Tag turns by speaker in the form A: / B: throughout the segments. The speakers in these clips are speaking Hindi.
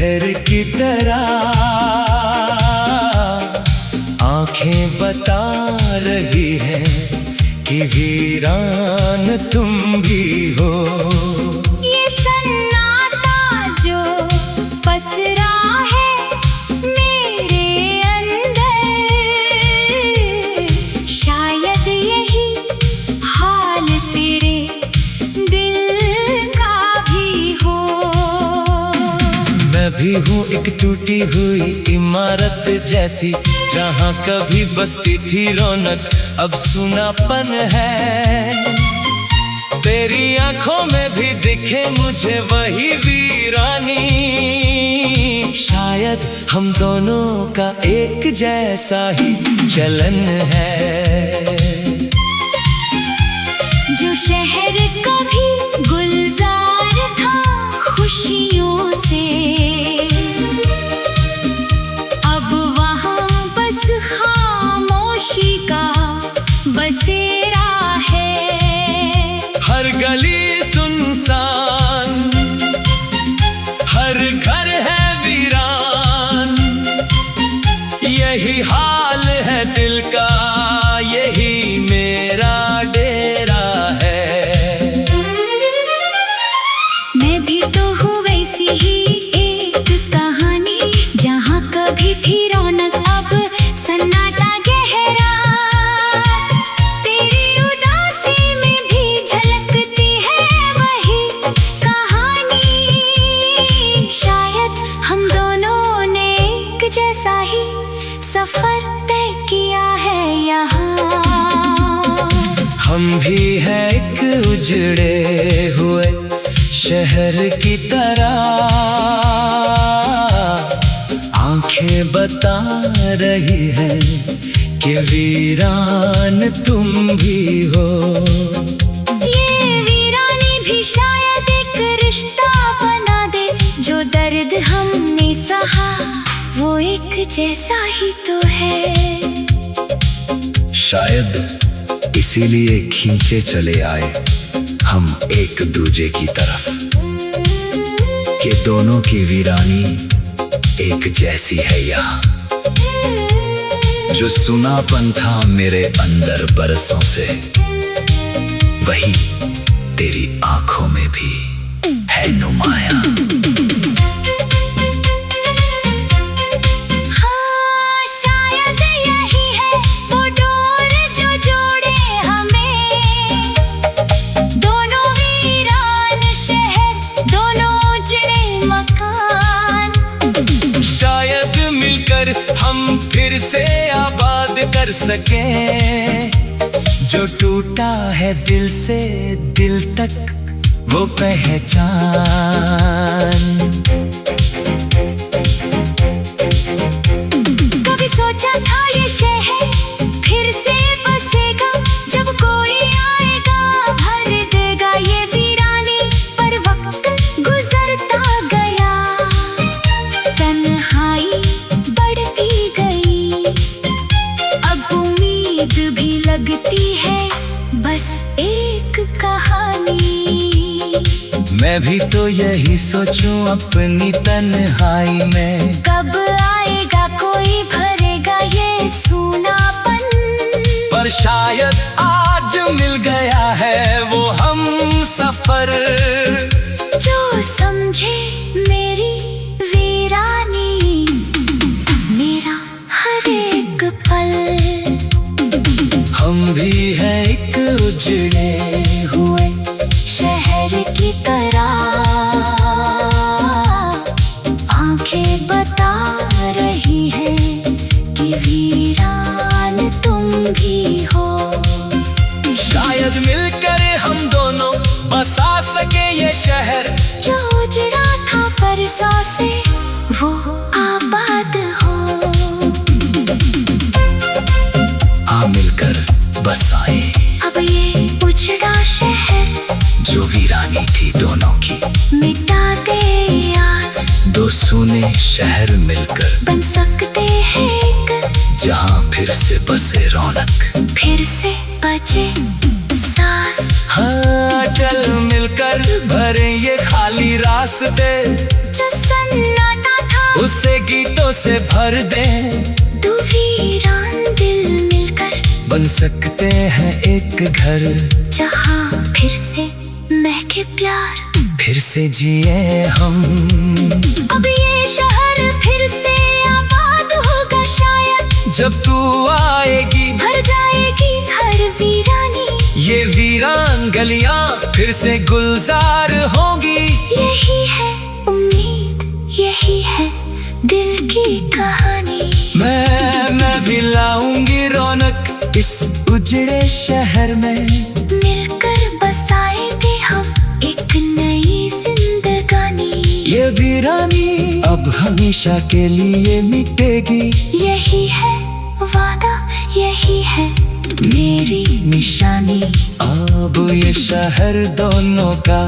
A: शहर की तरह आंखें बता रही है कि वीरान तुम भी हो।
B: ये सन्नाटा जो पसरा है मेरे अंदर, शायद यही हाल तेरे दिल का भी हो।
A: मैं भी हूँ एक टूटी हुई इमारत जैसी, जहाँ कभी बसती थी रौनक अब सुनापन है। तेरी आंखों में भी दिखे मुझे वही वीरानी, शायद हम दोनों का एक जैसा ही चलन है।
B: जो शहर कभी गुलजार था खुशियों से, अब वहाँ बस खामोशी का बसेरा है।
A: हर गली सुनसान, हर घर है वीरान, यही हाल है दिल का, यही मेरा डेरा है।
B: मैं भी तो हूँ वैसी ही एक कहानी, जहाँ कभी थी रौनक अब सन्नाटा गहरा। तेरी उदासी में भी झलकती है वही कहानी, शायद हम दोनों ने एक जैसा ही सफर तय किया है यहाँ।
A: हम भी हैं एक उजड़े हुए शहर की तरह, आंखें बता रही है कि वीरान तुम भी हो।
B: ये वीरानी भी शायद एक रिश्ता बना दे, जो दर्द हमने सहा वो एक जैसा ही तो है।
A: शायद इसीलिए खींचे चले आए हम एक दूजे की तरफ, कि दोनों की वीरानी एक जैसी है यहाँ। जो सुनापन था मेरे अंदर बरसों से, वही तेरी आंखों में भी है नुमाया।
B: हाँ, शायद यही है वो डोर जो जोड़े हमें, दोनों वीरान शहर, दोनों उजड़े मकान।
A: शायद मिलकर हम फिर से आबाद कर सकें, जो टूटा है दिल से दिल तक वो पहचान।
B: कभी सोचा था ये शहर फिर से बसेगा, जब कोई आएगा भर देगा ये वीरानी, पर वक्त गुजरता गया, तन्हाई बढ़ती गई, अब उम्मीद भी लगती है बस एक कहानी।
A: मैं भी तो यही सोचूं अपनी तन्हाई में,
B: कब आएगा कोई भरेगा ये सूनापन,
A: पर शायद आज मिल गया है वो हम सफर,
B: जो समझे मेरी वीरानी, मेरा हर एक पल।
A: हम भी हैं एक उजड़े हुए
B: शहर की तरह, आंखें बता रही है कि वीरान तुम भी हो।
A: शायद मिलकर हम दोनों बसा सके ये शहर,
B: जो उजड़ा था परसों से वो आबाद हो।
A: आ मिलकर बसाए
B: अब ये उजड़ा शहर,
A: जो वीरानी थी दोनों की,
B: मिटा दे आज।
A: दो सूने शहर मिलकर
B: बन सकते हैं एक,
A: जहाँ फिर से बसे रौनक,
B: फिर से बचे सांस।
A: हाँ, चल मिलकर भरे ये खाली रास्ते,
B: जो सन्नाटा
A: उसे गीतों से भर दे।
B: दो वीरान दिल मिलकर
A: बन सकते हैं एक घर,
B: जहाँ फिर से महके प्यार,
A: फिर से जिए हम।
B: अब ये शहर फिर से आबाद होगा शायद,
A: जब तू आएगी
B: भर जाएगी हर वीरानी।
A: ये वीरान गलियां फिर से गुलजार होंगी।
B: यही है उम्मीद, यही है दिल की कहानी।
A: मैं भी लाऊंगी रौनक इस उजड़े शहर में।
B: मिलकर बसाएंगे हम एक नई जिंदगानी।
A: ये वीरानी अब हमेशा के लिए मिटेगी।
B: यही है वादा, यही है मेरी निशानी।
A: अब ये शहर दोनों का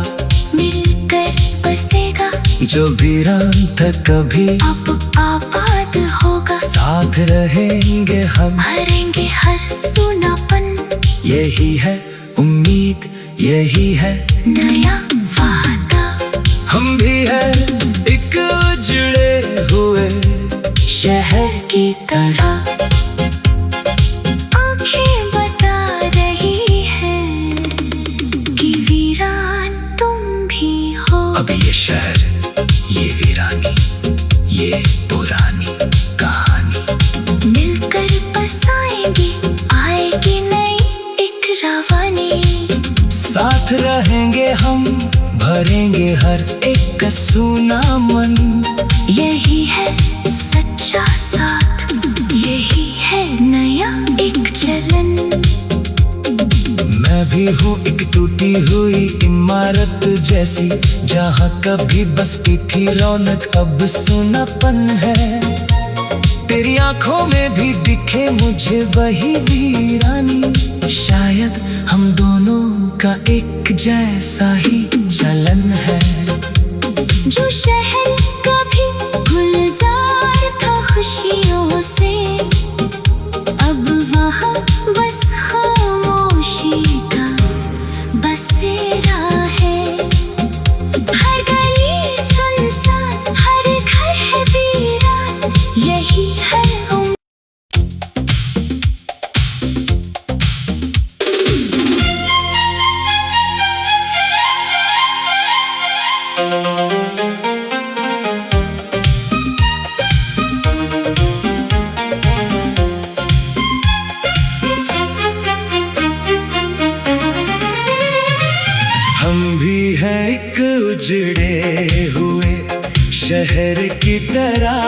B: मिलकर बसेगा,
A: जो वीरान था कभी
B: अब आबाद होगा।
A: साथ रहेंगे हम,
B: भरेंगे हर सूनापन।
A: यही है उम्मीद, यही है
B: नया वादा।
A: हम भी है एक उजड़े हुए
B: शहर की तरह आंखें बता रही हैं कि वीरान तुम भी हो।
A: अब ये शहर, ये वीरानी, ये पुरानी कहानी
B: मिलकर बसाएंगे, आएगी नई एक रवानी।
A: साथ रहेंगे हम, भरेंगे हर एक सूना मन।
B: यही है सच्चा साथ, यही है नया एक चलन।
A: मैं भी हूँ एक टूटी हुई इमारत जैसी, जहाँ कभी बसती थी रौनक अब सूनापन है। तेरी आंखों में भी दिखे मुझे वही वीरानी। शायद हम दोनों का एक जैसा ही चलन है।
B: जो शहर कभी गुलजार था खुशियों से, अब वहाँ बस खामोशी का बसेरा है। हर गली सुनसान, हर घर है वीरान। यही है
A: हम भी हैं एक उजड़े हुए शहर की तरह,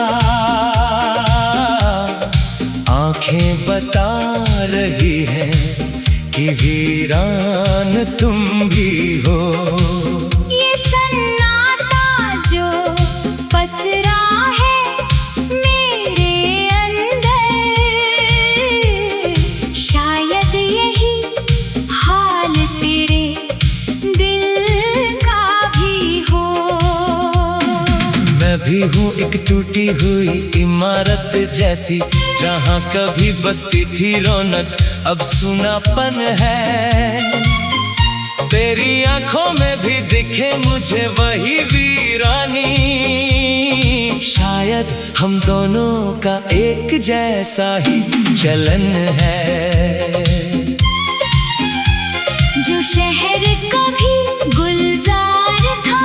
A: आंखें बता रही हैं कि वीरान तुम भी हो।
B: ये सन्नाटा जो पसरा है मेरे अंदर, शायद यही हाल तेरे दिल का भी हो।
A: मैं भी हूँ एक टूटी हुई इमारत जैसी, जहाँ कभी बसती थी रौनक अब सूनापन है। तेरी आंखों में भी दिखे मुझे वही वीरानी। शायद हम दोनों का एक जैसा ही चलन है।
B: जो शहर कभी गुलजार था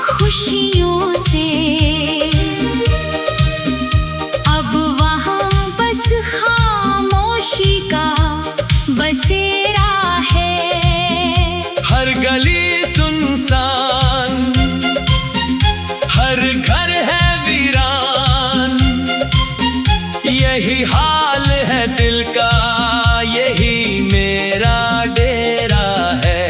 B: खुशियों से, अब वहाँ बस खामोशी का बसेरा है।
A: हर गली सुनसान, हर घर है वीरान। यही हाल है दिल का, यही मेरा डेरा है।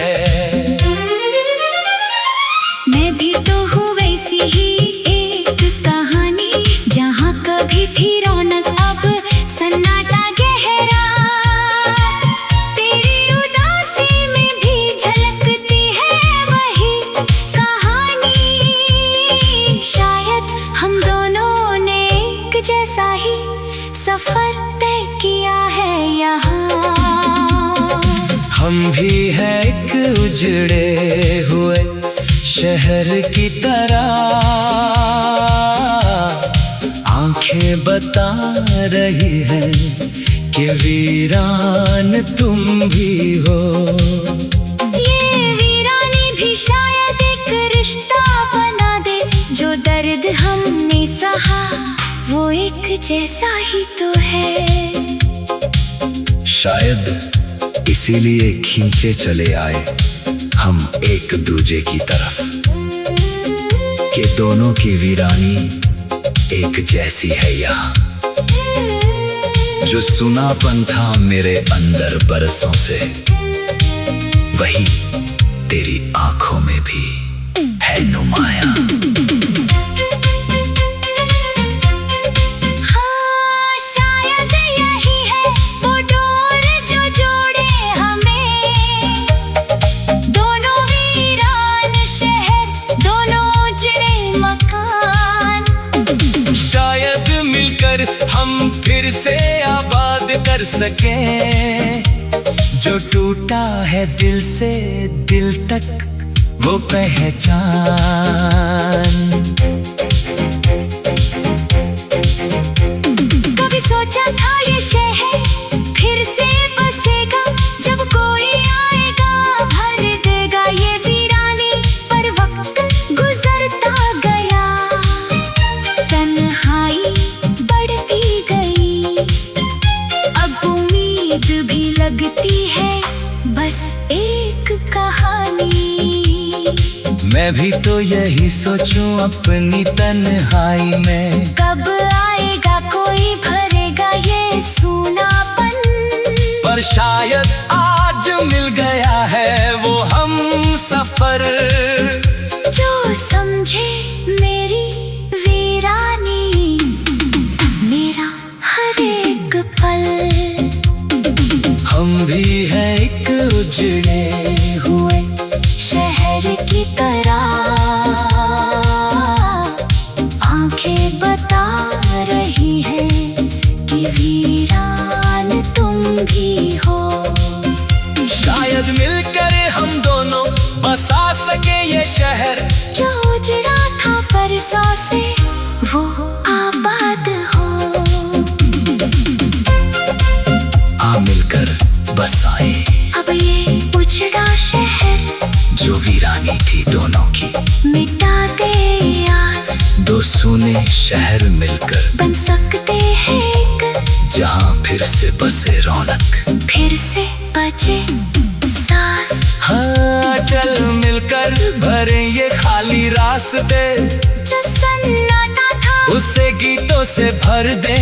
B: मैं भी तो हूँ वैसी ही एक कहानी, जहाँ कभी थी रौनक अब सन्नाटा गहरा। तेरी उदासी में भी झलकती है वही कहानी। शायद हम दोनों ने एक जैसा ही सफर तय किया है यहाँ।
A: हम भी हैं एक उजड़े हुए शहर की तरह, आंखें बता रही है कि वीरान तुम भी हो।
B: ये वीरानी भी शायद एक रिश्ता बना दे, जो दर्द हमने सहा वो एक जैसा ही तो है।
A: शायद इसीलिए खींचे चले आए हम एक दूजे की तरफ, कि दोनों की वीरानी एक जैसी है यहाँ। जो सुनापन था मेरे अंदर बरसों से, वही तेरी आंखों में भी है नुमाया।
B: हाँ, शायद यही है वो डोर जो जोड़े हमें, दोनों वीरान शहर, दोनों उजड़े मकान।
A: शायद मिलकर हम फिर से आबाद कर सकें, जो टूटा है दिल से दिल तक वो पहचान।
B: कभी सोचा था ये शहर फिर से बसेगा, जब कोई आएगा भर देगा ये वीरानी, पर वक्त गुजरता गया, तन्हाई बढ़ती गई। अब उम्मीद भी लगती है बस एक कहानी।
A: मैं भी तो यही सोचूं अपनी तन्हाई में,
B: कब आएगा कोई भरेगा ये सूनापन।
A: पर शायद आज मिल गया है वो हम सफर,
B: जो समझे मेरी वीरानी, मेरा हर एक पल।
A: हम भी हैं एक उजड़े
B: हुए शहर की तरह, आंखें बता रही है कि वीरान तुम भी हो।
A: शायद मिलकर हम दोनों बसा सके ये शहर,
B: जो उजड़ा था परसों से वो आबाद हो।
A: आ मिलकर बसाए
B: अब ये उजड़ा शहर,
A: जो वीरानी थी दोनों की,
B: मिटा दे आज।
A: दो सुने शहर मिलकर
B: बन सकते हैं एक,
A: जहाँ फिर से बसे रौनक,
B: फिर से बचे सांस।
A: हाँ, चल मिलकर भरे ये खाली रास्ते,
B: जो सन्नाटा था
A: उसे गीतों से भर दे।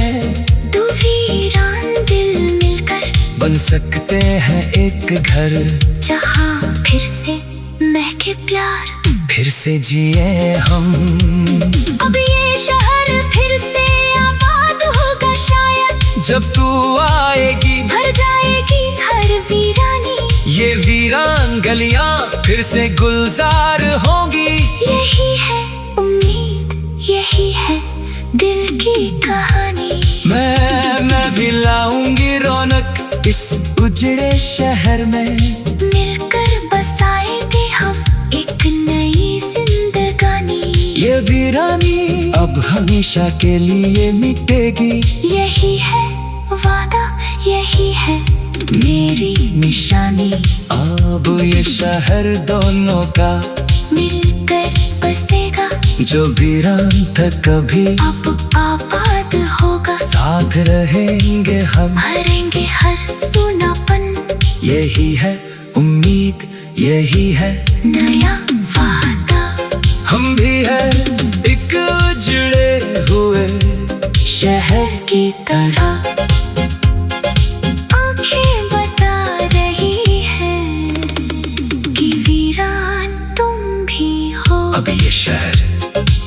B: दो वीरान दिल मिलकर
A: बन सकते हैं एक घर,
B: जहाँ फिर से महके प्यार,
A: फिर से जिए हम।
B: अब ये शहर फिर से आबाद होगा शायद,
A: जब तू आएगी
B: भर जाएगी हर वीरानी।
A: ये वीरान गलियां फिर से गुलजार होंगी।
B: यही है उम्मीद, यही है दिल की कहानी।
A: मैं भी लाऊंगी रौनक इस उजड़े शहर में,
B: मिलकर बसाएंगे हम एक नई जिंदगानी।
A: ये वीरानी अब हमेशा के लिए मिटेगी।
B: यही है वादा, यही है मेरी निशानी।
A: अब ये शहर दोनों का
B: मिलकर बसेगा,
A: जो वीरान था कभी
B: अब आबाद होगा।
A: साथ रहेंगे हम,
B: भरेंगे हर सूनापन।
A: यही है उम्मीद, यही है
B: नया वादा।
A: हम भी है एक उजड़े हुए
B: शहर की तरह, आंखें बता रही है कि वीरान तुम भी हो।
A: अब ये शहर,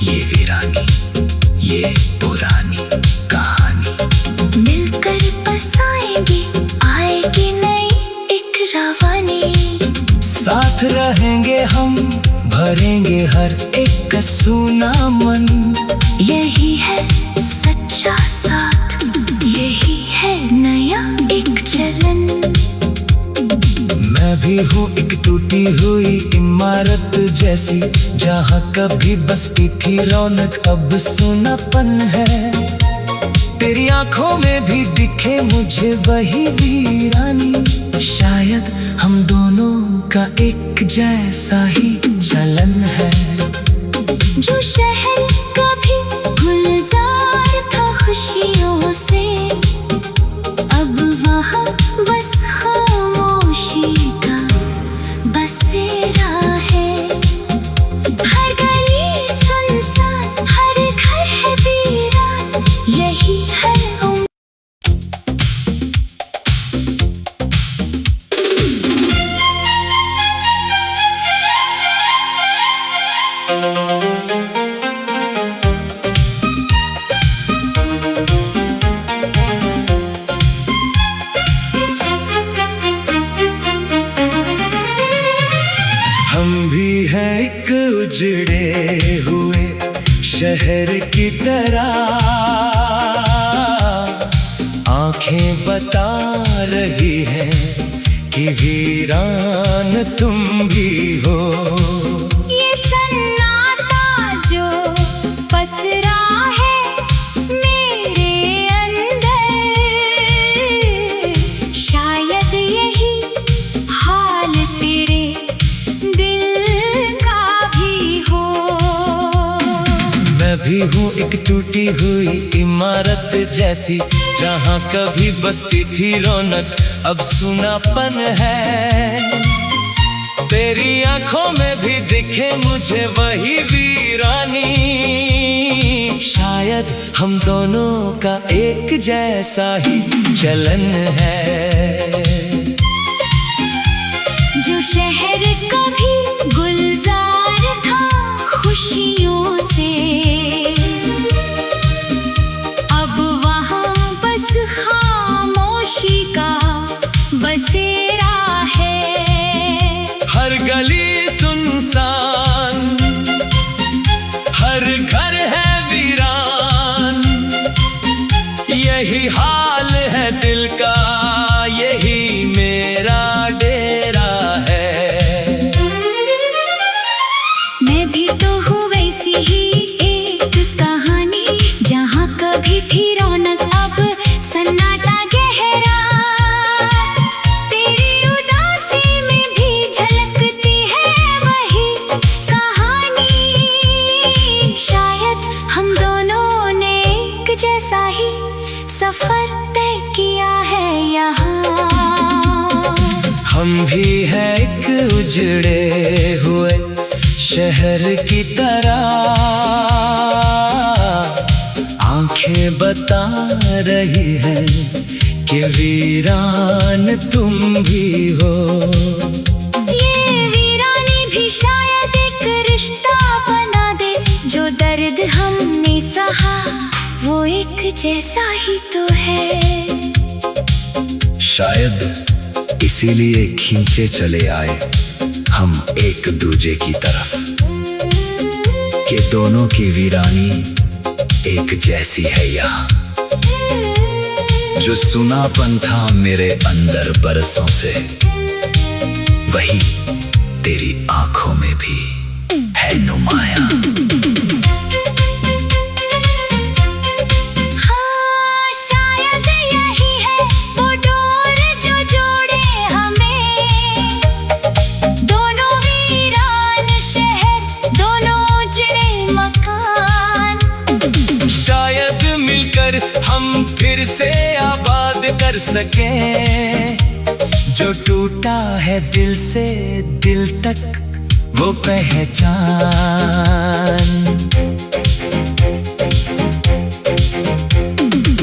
A: ये वीरानी, ये पुरानी कहानी,
B: मिलकर बसाएंगे, आएगी नई एक रवानी।
A: साथ रहेंगे हम, भरेंगे हर एक सूना मन।
B: यही है सच्चा साथ, यही है नया एक चलन।
A: मैं भी हूँ एक टूटी हुई इमारत जैसी, जहाँ कभी बसती थी रौनक अब सूनापन है। तेरी आंखों में भी दिखे मुझे वही वीरानी। शायद हम दोनों का एक जैसा ही चलन है।
B: जो शहर कभी गुलजार था खुशियों से, अब वहाँ बस खामोशी का बसेरा है। हर गली सुनसान, हर घर है वीरान, यही है
A: हम भी हैं एक उजड़े हुए शहर की तरह। आंखें बता रही हैं कि वीरान तुम भी हो।
B: ये सन्नाटा जो पसरा है मेरे अंदर, शायद यही हाल तेरे दिल का भी हो।
A: मैं भी हूँ एक टूटी हुई इमारत जैसी, जहाँ कभी बसती थी रौनक अब सुनापन है। तेरी आंखों में भी दिखे मुझे वही वीरानी। शायद हम दोनों का एक जैसा ही चलन है।
B: जो शहर कभी गुलजार था खुशियों से, अब वहाँ बस खामोशी का बसेरा है।
A: हर गली सुनसान, हर घर है वीरान, यही हाल है दिल का, यही मेरा डेरा है।
B: मैं भी तो हूँ वैसी ही एक कहानी, जहाँ कभी थी रौनक अब सन्नाटा गहरा। तेरी उदासी में भी झलकती है वही कहानी। शायद हम दोनों ने एक जैसा ही सफर तय किया है यहाँ।
A: हम भी हैं एक उजड़े हुए शहर की तरह। आंखें बता रही हैं कि वीरान तुम भी हो।
B: ये वीरानी भी शायद एक रिश्ता बना दे, जो दर्द हमने सहा वो एक जैसा ही तो है।
A: शायद इसीलिए खींचे चले आए हम एक दूजे की तरफ, कि दोनों की वीरानी एक जैसी है यहाँ। जो सुनापन था मेरे अंदर बरसों से, वही तेरी आंखों में भी है नुमाया। हम फिर से आबाद कर सकें जो टूटा है दिल से दिल तक वो पहचान।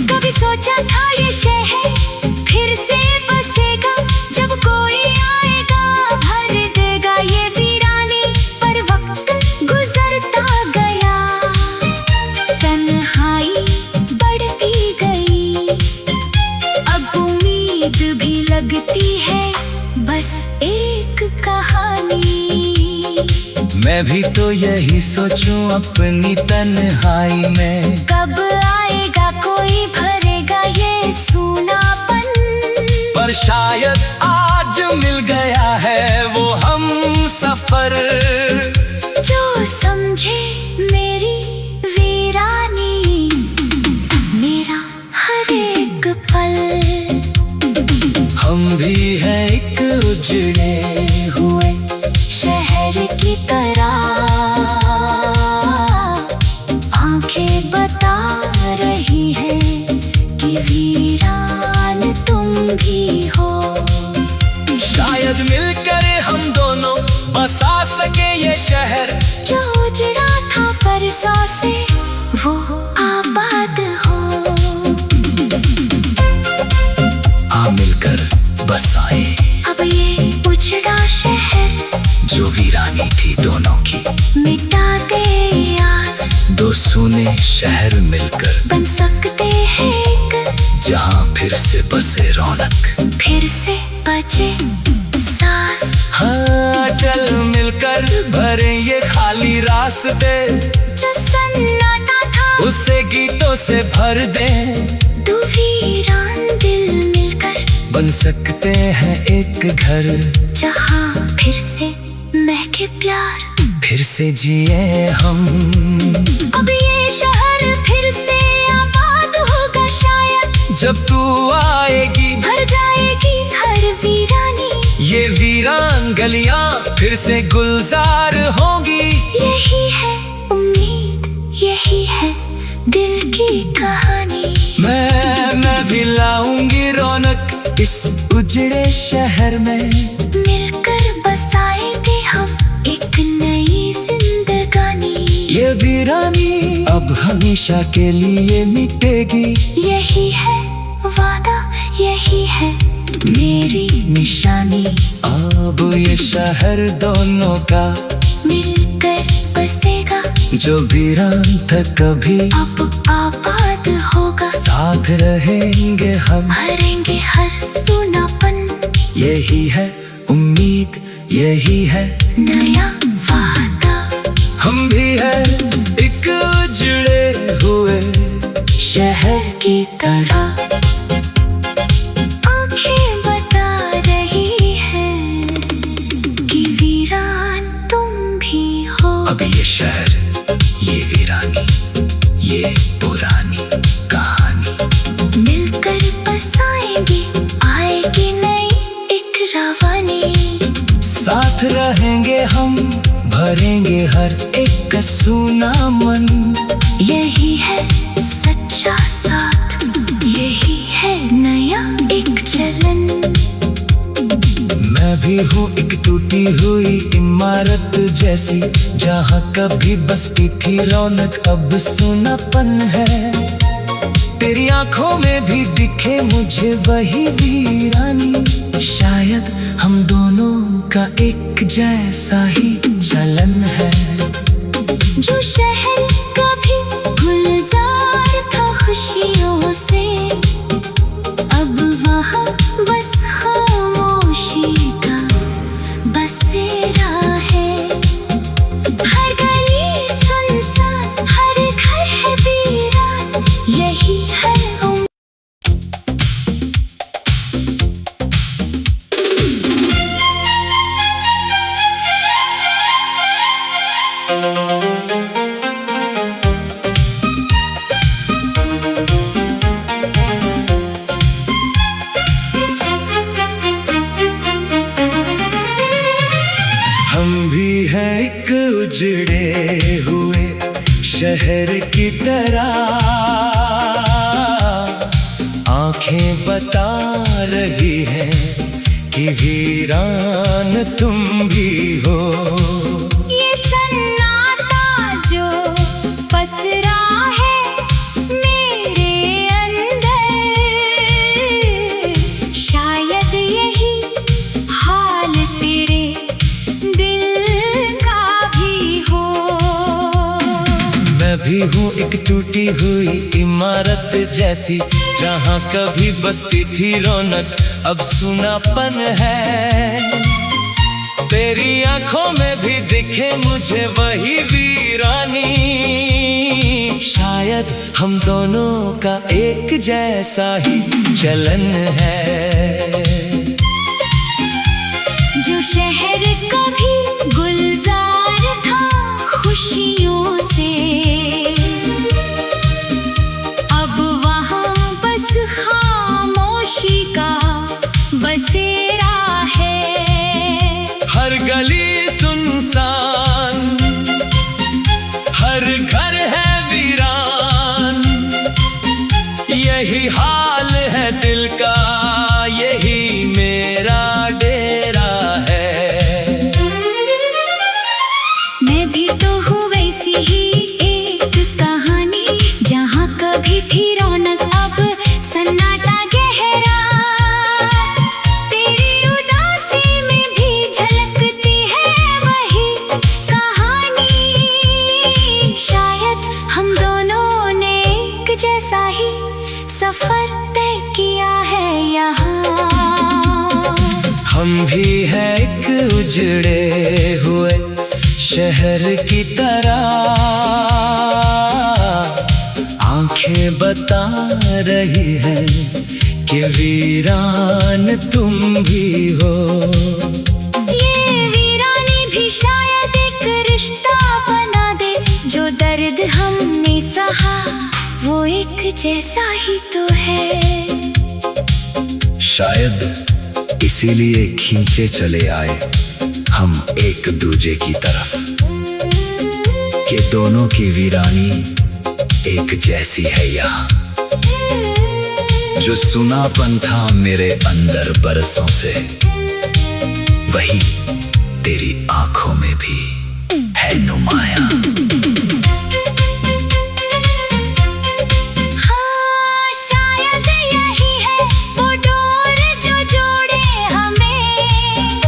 B: कभी सोचा था ये शहर फिर से बसेगा, जब कोई आएगा भर देगा ये वीरानी। पर वक्त गुजरता गया, तन्हाई बढ़ती गई, अब उम्मीद भी लगती है बस एक कहानी।
A: मैं भी तो यही सोचूं अपनी तन्हाई में,
B: कब आएगा कोई भरेगा ये सूनापन।
A: पर शायद आज मिल गया है वो हम सफर,
B: जो समझे मेरी वीरानी, मेरा
A: हम भी हैं एक उजड़े
B: हुए शहर की तरह, आंखें बता रही हैं कि वीरान तुम भी हो।
A: शायद मिलकर हम दोनों बसा सके ये शहर
B: जो उजड़ा था परसों से वो आबाद हो।
A: आ मिलकर बसाए
B: अब ये उजड़ा शहर
A: जो वीरानी थी दोनों की,
B: मिटा दे आज।
A: दो सूने शहर मिलकर
B: बन सकते हैं एक,
A: जहाँ फिर से बसे रौनक,
B: फिर से बचे सांस।
A: हाँ चल मिलकर भरे ये खाली रास्ते,
B: जो सन्नाटा था
A: उसे गीतों से भर दे।
B: तू वीरान दिल मिलकर
A: बन सकते हैं एक घर,
B: जहाँ फिर से महके प्यार,
A: फिर से जिए हम।
B: अब ये शहर फिर से आबाद होगा शायद,
A: जब तू आएगी
B: भर जाएगी हर वीरानी।
A: ये वीरान गलियां फिर से गुलजार होंगी।
B: यही है उम्मीद, यही है दिल की कहानी।
A: मैं भी लाऊंगी रौनक इस उजड़े शहर में,
B: मिलकर बसाएंगे हम एक नई जिंदगानी।
A: ये वीरानी अब हमेशा के लिए मिटेगी।
B: यही है वादा, यही है मेरी निशानी।
A: अब ये शहर दोनों का
B: मिलकर बसेगा,
A: जो वीरान था कभी
B: अब आबाद होगा।
A: साथ रहेंगे हम,
B: भरेंगे हर सूनापन।
A: यही है उम्मीद, यही है
B: नया वादा।
A: हम भी हैं एक उजड़े हुए
B: शहर की तरह, आंखें बता रही हैं कि वीरान तुम भी हो।
A: अब ये शहर, ये वीरानी, ये पुरानी कहानी,
B: मिलकर बसाएंगे आएगी नई एक रवानी।
A: साथ रहेंगे हम, भरेंगे हर एक सूना मन।
B: यही है सच्चा साथ, यही है नया एक चलन।
A: मैं भी हूँ एक टूटी हुई इमारत जैसी, जहाँ कभी बसती थी रौनक अब सूनापन है। तेरी आंखों में भी दिखे मुझे वही वीरानी, शायद हम दोनों का एक जैसा ही चलन है।
B: जो शहर कभी गुलजार था खुशियों से, अब वहाँ बस खामोशी का बसेरा है। हर गली सुनसान, हर घर है वीरान। यही है
A: हम भी हैं एक उजड़े हुए शहर की तरह, आंखें बता रही हैं कि वीरान तुम भी हो।
B: ये सन्नाटा जो पसरा है मेरे अंदर, शायद यही हाल तेरे दिल का भी हो।
A: मैं भी हूँ एक टूटी हुई इमारत जैसी, जहाँ कभी बसती थी रौनक अब सूनापन है। तेरी आंखों में भी दिखे मुझे वही वीरानी, शायद हम दोनों का एक जैसा ही चलन है।
B: जो शहर कभी गुलजार था खुशियों से, अब वहाँ बस खामोशी का बस
A: हम भी हैं एक उजड़े हुए शहर की तरह, आंखें बता रही है कि वीरान तुम भी हो।
B: ये वीरानी भी शायद एक रिश्ता बना दे, जो दर्द हमने सहा वो एक जैसा ही तो है।
A: शायद इसीलिए खींचे चले आए हम एक दूजे की तरफ, कि दोनों की वीरानी एक जैसी है यहाँ। जो सुनापन था मेरे अंदर बरसों से, वही तेरी आंखों में भी है नुमाया।
B: हाँ, शायद यही है वो डोर जो जोड़े हमें,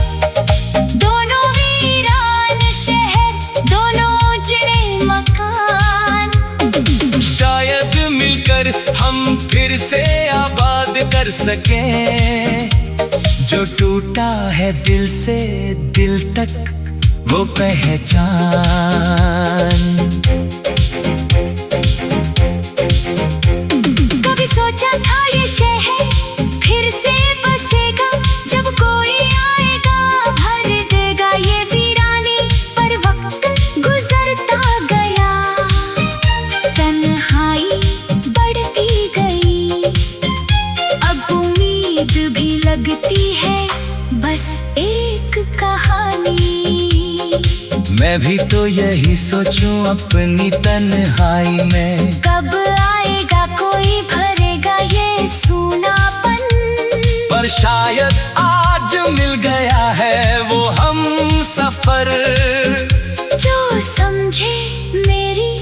B: दोनों वीरान शहर, दोनों उजड़े मकान।
A: शायद मिलकर हम फिर से आबाद कर सकें, जो टूटा है दिल से दिल तक वो पहचान।
B: कभी सोचा था ये शहर फिर से बसेगा, जब कोई आएगा भर देगा ये वीरानी, पर वक्त गुजरता गया, तन्हाई बढ़ती गई, अब उम्मीद भी लगती है बस एक कहानी।
A: मैं भी तो यही सोचूं अपनी तन्हाई में,
B: कब आएगा कोई भरेगा ये सूनापन,
A: पर शायद आज मिल गया है वो हम सफर,
B: जो समझे मेरी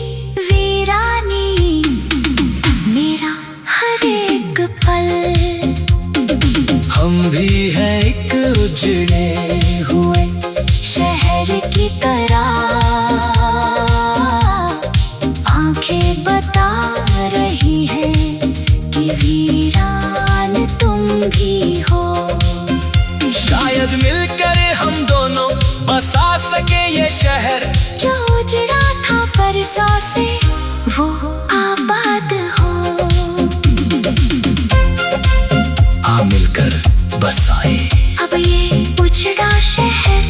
B: वीरानी, मेरा हर एक पल।
A: हम भी हैं एक उजड़े हुए
B: शहर की तरह, आंखें बता रही है कि वीरान तुम भी हो।
A: शायद मिलकर हम दोनों बसा सके ये शहर,
B: जो उजड़ा था परसों से वो आबाद हो।
A: आ मिलकर बसाए
B: अब ये उजड़ा शहर,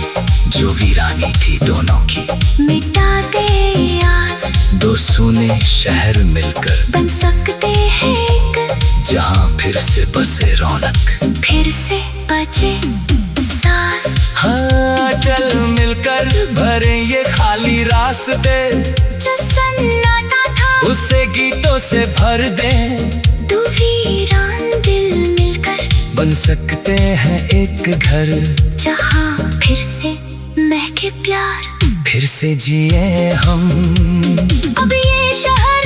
A: जो वीरानी थी दोनों की,
B: मिटा दे आज।
A: दो सुने शहर मिलकर
B: बन सकते हैं एक,
A: जहाँ फिर से बसे रौनक,
B: फिर से बचे सांस।
A: हाँ चल मिलकर भरे ये खाली रास्ते,
B: जो सन्नाटा था
A: उसे गीतों से भर दे।
B: दो वीरान दिल मिलकर
A: बन सकते हैं एक घर,
B: जहाँ फिर से महके प्यार,
A: फिर से जिए हम।
B: अब ये शहर